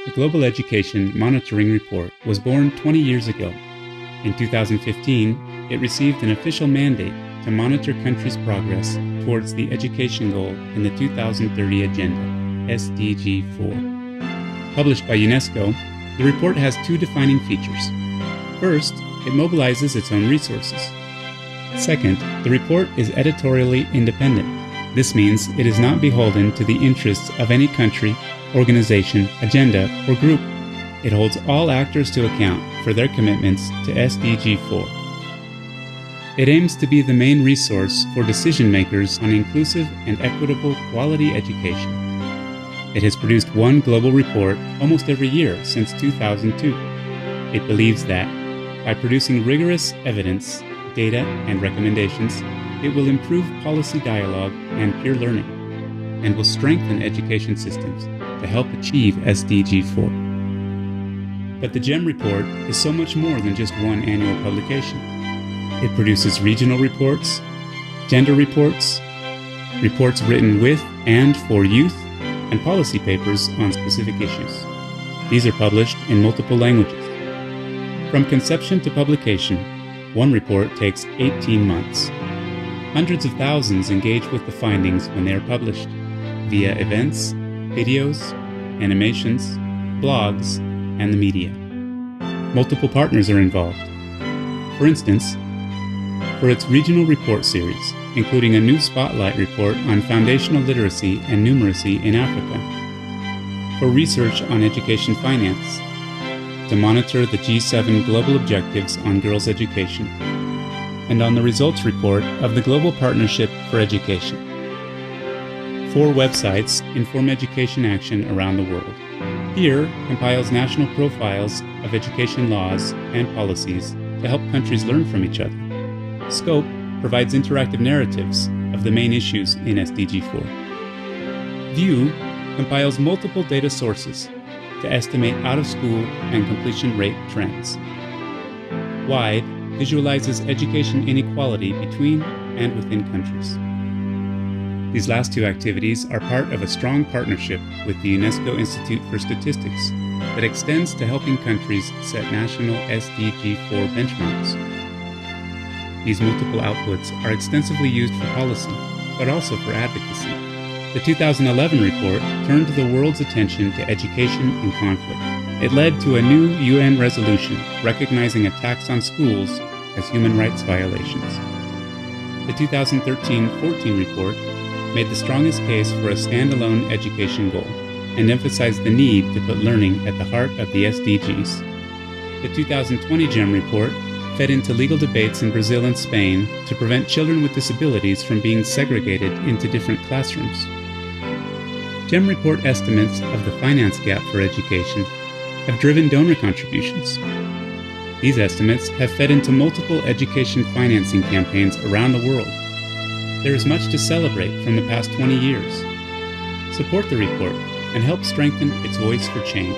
The Global Education Monitoring Report was born 20 years ago. In 2015, it received an official mandate to monitor countries' progress towards the education goal in the 2030 Agenda, SDG 4. Published by UNESCO, the report has two defining features. First, it mobilizes its own resources. Second, the report is editorially independent. This means it is not beholden to the interests of any country, organization, agenda, or group. It holds all actors to account for their commitments to SDG 4. It aims to be the main resource for decision makers on inclusive and equitable quality education. It has produced one global report almost every year since 2002. It believes that, by producing rigorous evidence, data, and recommendations, it will improve policy dialogue and peer learning, and will strengthen education systems to help achieve SDG 4. But the GEM report is so much more than just one annual publication. It produces regional reports, gender reports, reports written with and for youth, and policy papers on specific issues. These are published in multiple languages. From conception to publication, one report takes 18 months. Hundreds of thousands engage with the findings when they are published, via events, videos, animations, blogs, and the media. Multiple partners are involved. For instance, for its regional report series, including a new spotlight report on foundational literacy and numeracy in Africa, for research on education finance, to monitor the G7 global objectives on girls' education, and on the results report of the Global Partnership for Education. 4 websites inform education action around the world. HERE compiles national profiles of education laws and policies to help countries learn from each other. SCOPE provides interactive narratives of the main issues in SDG 4. VIEW compiles multiple data sources to estimate out-of-school and completion rate trends. WIDE visualizes education inequality between and within countries. These last two activities are part of a strong partnership with the UNESCO Institute for Statistics that extends to helping countries set national SDG 4 benchmarks. These multiple outputs are extensively used for policy, but also for advocacy. The 2011 report turned the world's attention to education in conflict. It led to a new UN resolution recognizing attacks on schools as human rights violations. The 2013-14 report made the strongest case for a standalone education goal and emphasized the need to put learning at the heart of the SDGs. The 2020 GEM report fed into legal debates in Brazil and Spain to prevent children with disabilities from being segregated into different classrooms. GEM report estimates of the finance gap for education have driven donor contributions. These estimates have fed into multiple education financing campaigns around the world. There is much to celebrate from the past 20 years. Support the report and help strengthen its voice for change.